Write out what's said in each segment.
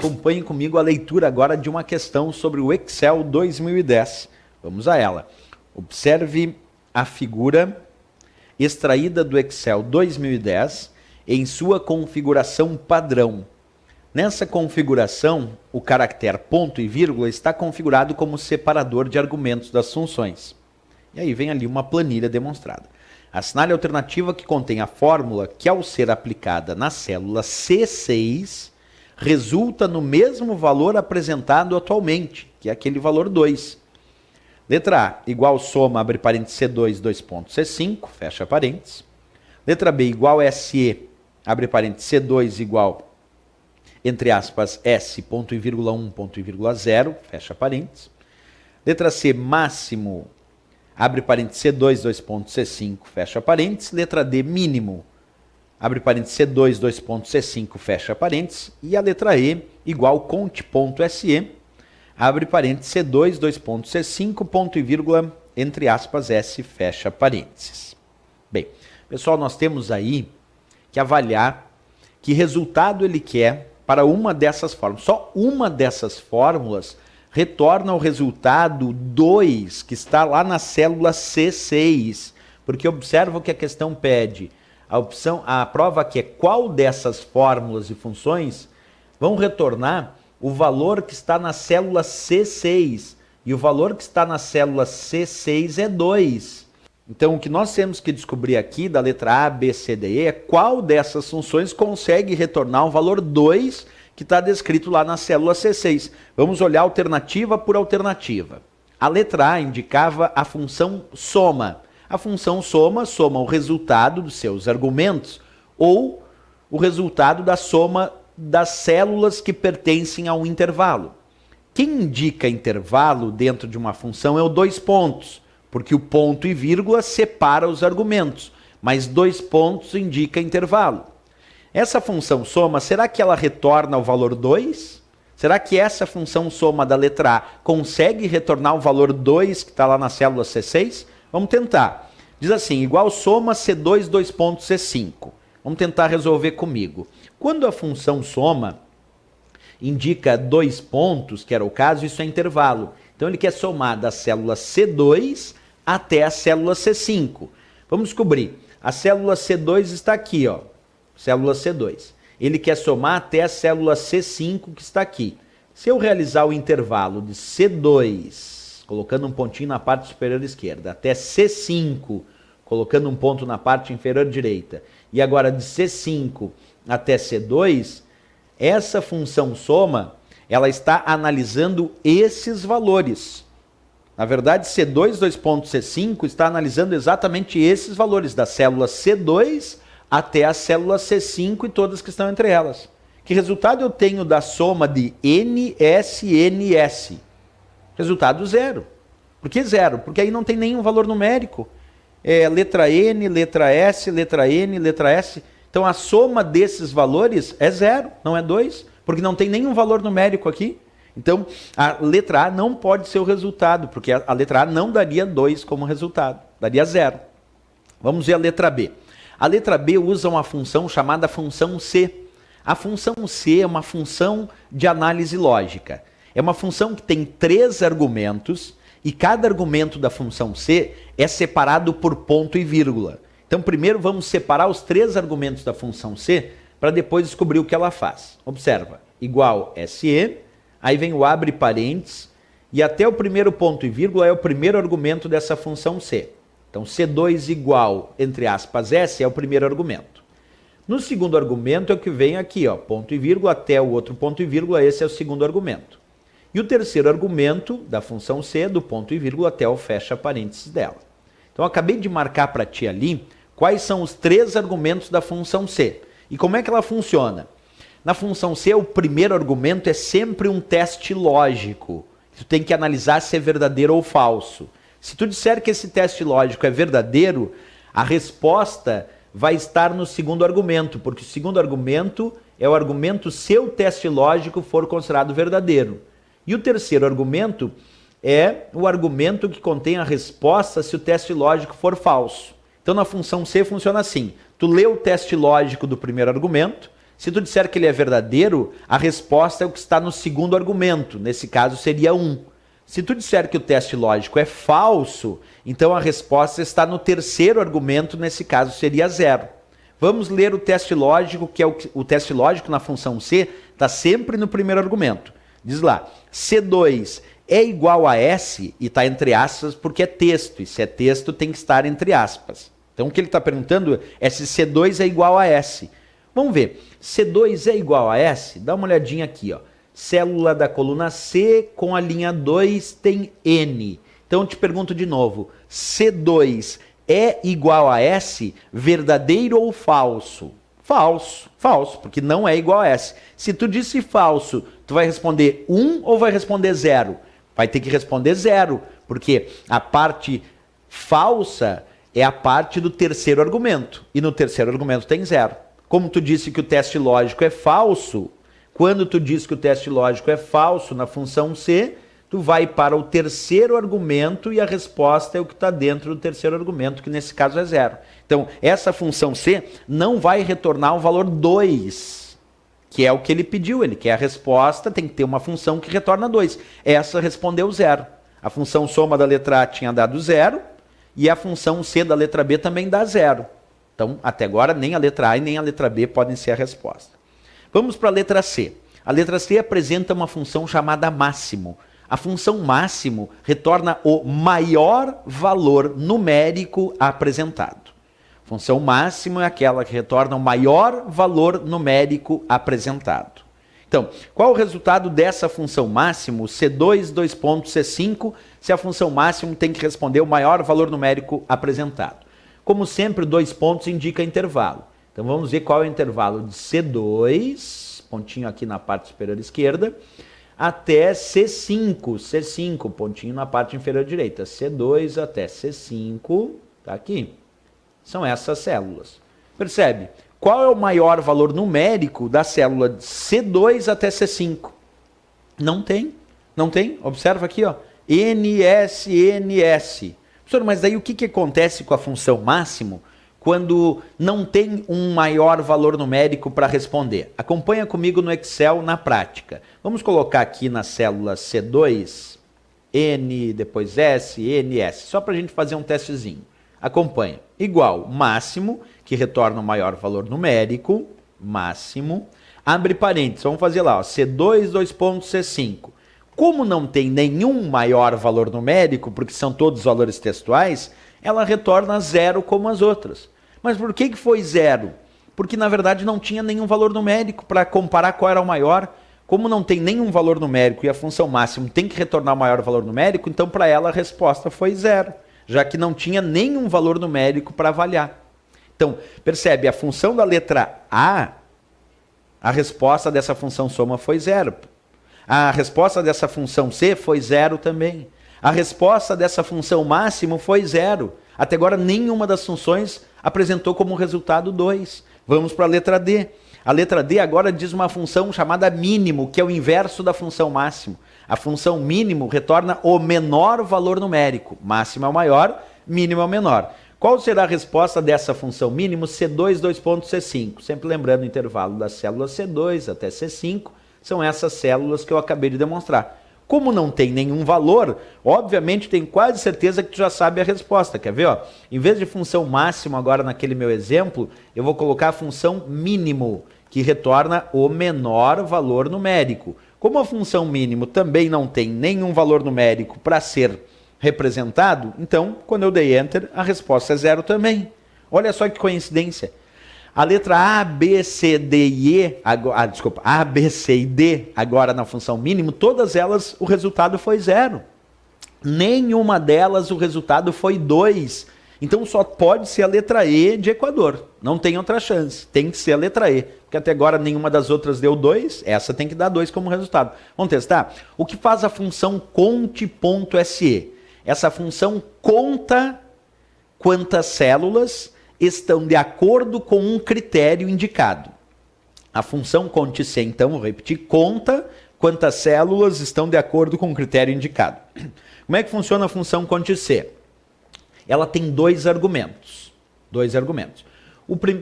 acompanhe comigo a leitura agora de uma questão sobre o Excel 2010. Vamos a ela. Observe a figura extraída do Excel 2010 em sua configuração padrão. Nessa configuração, o caractere ponto e vírgula está configurado como separador de argumentos das funções. E aí vem ali uma planilha demonstrada. Assinale a alternativa que contém a fórmula que, ao ser aplicada na célula C6, resulta no mesmo valor apresentado atualmente, que é aquele valor 2. Letra A, igual soma, abre parênteses, C2, 2 pontos, C5, fecha parênteses. Letra B, igual SE, abre parênteses, C2 igual, entre aspas, S, ponto e vírgula 1, ponto e vírgula 0, fecha parênteses. Letra C, máximo, abre parênteses, C2, 2 pontos, C5, fecha parênteses. Letra D, mínimo, abre parênteses, C2, 2 pontos, C5, fecha parênteses. E a letra E, igual conte.se, abre parênteses, C2, 2 pontos, C5, ponto e vírgula, entre aspas, S, fecha parênteses. Bem, pessoal, nós temos aí que avaliar que resultado ele quer para uma dessas fórmulas. Só uma dessas fórmulas retorna o resultado 2, que está lá na célula C6. Porque observa o que a questão pede. A prova aqui é qual dessas fórmulas e funções vão retornar o valor que está na célula C6. E o valor que está na célula C6 é 2. Então, o que nós temos que descobrir aqui, da letra A, B, C, D, E, é qual dessas funções consegue retornar o valor 2 que está descrito lá na célula C6. Vamos olhar alternativa por alternativa. A letra A indicava a função soma. A função soma o resultado dos seus argumentos ou o resultado da soma das células que pertencem a um intervalo. Quem indica intervalo dentro de uma função é o 2 pontos, porque o ponto e vírgula separa os argumentos, mas 2 pontos indica intervalo. Essa função soma, será que ela retorna o valor 2? Será que essa função soma da letra A consegue retornar o valor 2 que está lá na célula C6? Vamos tentar. Diz assim, igual soma C2, 2 pontos, C5. Vamos tentar resolver comigo. Quando a função soma indica 2 pontos, que era o caso, isso é intervalo. Então ele quer somar da célula C2 até a célula C5. Vamos descobrir. A célula C2 está aqui, ó. Célula C2. Ele quer somar até a célula C5 que está aqui. Se eu realizar o intervalo de C2, colocando um pontinho na parte superior esquerda, até C5, colocando um ponto na parte inferior direita, e agora de C5 até C2, essa função soma, ela está analisando esses valores. Na verdade, C2, 2 pontos, C5 está analisando exatamente esses valores, da célula C2 até a célula C5 e todas que estão entre elas. Que resultado eu tenho da soma de NSNS? Resultado 0. Por que 0? Porque aí não tem nenhum valor numérico. É letra N, letra S, letra N, letra S. Então a soma desses valores é 0, não é 2, porque não tem nenhum valor numérico aqui. Então a letra A não pode ser o resultado, porque a letra A não daria 2 como resultado, daria 0. Vamos ver a letra B. A letra B usa uma função chamada função C. A função C é uma função de análise lógica. É uma função que tem 3 argumentos e cada argumento da função C é separado por ponto e vírgula. Então primeiro vamos separar os 3 argumentos da função C para depois descobrir o que ela faz. Observa, igual SE, aí vem o abre parênteses e até o primeiro ponto e vírgula é o primeiro argumento dessa função C. Então, C2 igual, entre aspas, S é o primeiro argumento. No segundo argumento é o que vem aqui, ó, ponto e vírgula até o outro ponto e vírgula, esse é o segundo argumento. E o terceiro argumento da função C é do ponto e vírgula até o fecha parênteses dela. Então, eu acabei de marcar para ti ali quais são os 3 argumentos da função C. E como é que ela funciona? Na função C, o primeiro argumento é sempre um teste lógico. Tu tem que analisar se é verdadeiro ou falso. Se tu disser que esse teste lógico é verdadeiro, a resposta vai estar no segundo argumento, porque o segundo argumento é o argumento se o teste lógico for considerado verdadeiro. E o terceiro argumento é o argumento que contém a resposta se o teste lógico for falso. Então na função C funciona assim, tu lê o teste lógico do primeiro argumento, Se tu disser que ele é verdadeiro, a resposta é o que está no segundo argumento. Nesse caso seria 1. Se tu disser que o teste lógico é falso, então a resposta está no terceiro argumento, nesse caso seria 0. Vamos ler o teste lógico, que é o teste lógico na função C, está sempre no primeiro argumento. Diz lá, C2 é igual a S, e está entre aspas porque é texto, e se é texto tem que estar entre aspas. Então o que ele está perguntando é se C2 é igual a S. Vamos ver, C2 é igual a S? Dá uma olhadinha aqui, ó. Célula da coluna C com a linha 2 tem N. Então eu te pergunto de novo, C2 é igual a S, verdadeiro ou falso? Falso, falso, porque não é igual a S. Se tu disse falso, tu vai responder 1 ou vai responder 0? Vai ter que responder 0, porque a parte falsa é a parte do terceiro argumento, e no terceiro argumento tem 0. Como tu disse que o teste lógico é falso, quando tu diz que o teste lógico é falso na função C, tu vai para o terceiro argumento e a resposta é o que está dentro do terceiro argumento, que nesse caso é 0. Então, essa função C não vai retornar o valor 2, que é o que ele pediu. Ele quer a resposta, tem que ter uma função que retorna 2. Essa respondeu 0. A função soma da letra A tinha dado 0 e a função C da letra B também dá 0. Então, até agora, nem a letra A e nem a letra B podem ser a resposta. Vamos para a letra C. A letra C apresenta uma função chamada máximo. A função máximo retorna o maior valor numérico apresentado. A função máximo é aquela que retorna o maior valor numérico apresentado. Então, qual o resultado dessa função máximo, C2, C5, se a função máximo tem que responder o maior valor numérico apresentado? Como sempre, 2 pontos indica intervalo. Então vamos ver qual é o intervalo de C2, pontinho aqui na parte superior esquerda, até C5, pontinho na parte inferior direita. C2 até C5, tá aqui. São essas células. Percebe? Qual é o maior valor numérico da célula de C2 até C5? Não tem. Não tem? Observa aqui, ó. NS, NS. Professor, mas daí o que acontece com a função máximo quando não tem um maior valor numérico para responder? Acompanha comigo no Excel na prática. Vamos colocar aqui na célula C2, N, depois S, N, S, só para a gente fazer um testezinho. Acompanha. Igual máximo, que retorna o maior valor numérico, máximo, abre parênteses, vamos fazer lá, ó, C2, C5. Como não tem nenhum maior valor numérico, porque são todos valores textuais, ela retorna 0 como as outras. Mas por que foi 0? Porque na verdade não tinha nenhum valor numérico para comparar qual era o maior. Como não tem nenhum valor numérico e a função máximo tem que retornar o maior valor numérico, então para ela a resposta foi 0, já que não tinha nenhum valor numérico para avaliar. Então, percebe, a função da letra A, a resposta dessa função soma foi 0. A resposta dessa função C foi 0 também. A resposta dessa função máximo foi 0. Até agora, nenhuma das funções apresentou como resultado 2. Vamos para a letra D. A letra D agora diz uma função chamada mínimo, que é o inverso da função máximo. A função mínimo retorna o menor valor numérico. Máximo é o maior, mínimo é o menor. Qual será a resposta dessa função mínimo? C2, C5. Sempre lembrando o intervalo da célula C2 até C5. São essas células que eu acabei de demonstrar. Como não tem nenhum valor, obviamente tenho quase certeza que tu já sabe a resposta. Quer ver? Ó? Em vez de função máximo agora naquele meu exemplo, eu vou colocar a função mínimo, que retorna o menor valor numérico. Como a função mínimo também não tem nenhum valor numérico para ser representado, então, quando eu dei Enter, a resposta é 0 também. Olha só que coincidência. A letra A, B, C, D e E, A, B, C e D, agora na função mínimo, todas elas o resultado foi 0. Nenhuma delas o resultado foi 2. Então só pode ser a letra E de Equador. Não tem outra chance. Tem que ser a letra E. Porque até agora nenhuma das outras deu 2, essa tem que dar 2 como resultado. Vamos testar? O que faz a função conte.se? Essa função conta quantas células estão de acordo com um critério indicado. A função conte.se, então, vou repetir, conta quantas células estão de acordo com o critério indicado. Como é que funciona a função conte.se? Ela tem 2 argumentos.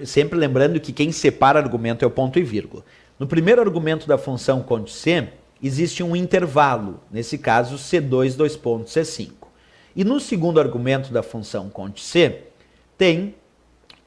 Sempre lembrando que quem separa argumento é o ponto e vírgula. No primeiro argumento da função conte C, existe um intervalo, nesse caso C2, dois pontos, C5. E no segundo argumento da função conte C, tem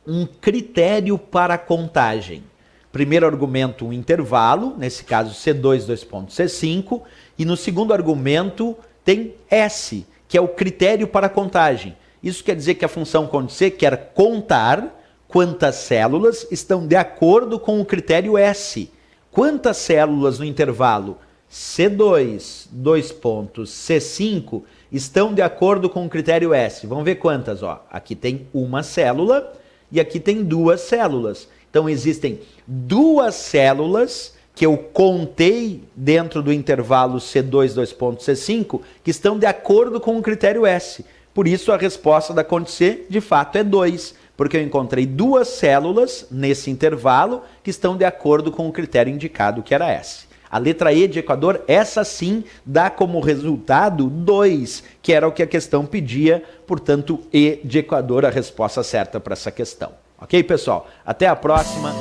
um critério para a contagem. Primeiro argumento, um intervalo, nesse caso C2, dois pontos, C5. E no segundo argumento tem S, que é o critério para a contagem. Isso quer dizer que a função conte C quer contar quantas células estão de acordo com o critério S. Quantas células no intervalo C2, dois pontos, C5 estão de acordo com o critério S? Vamos ver quantas, ó. Aqui tem uma célula e aqui tem duas células. Então existem duas células que eu contei dentro do intervalo C2, dois pontos, C5, que estão de acordo com o critério S. Por isso a resposta da conte C, de fato, é 2, porque eu encontrei duas células nesse intervalo que estão de acordo com o critério indicado, que era S. A letra E de Equador, essa sim, dá como resultado 2, que era o que a questão pedia, portanto, E de Equador, a resposta certa para essa questão. Ok, pessoal? Até a próxima.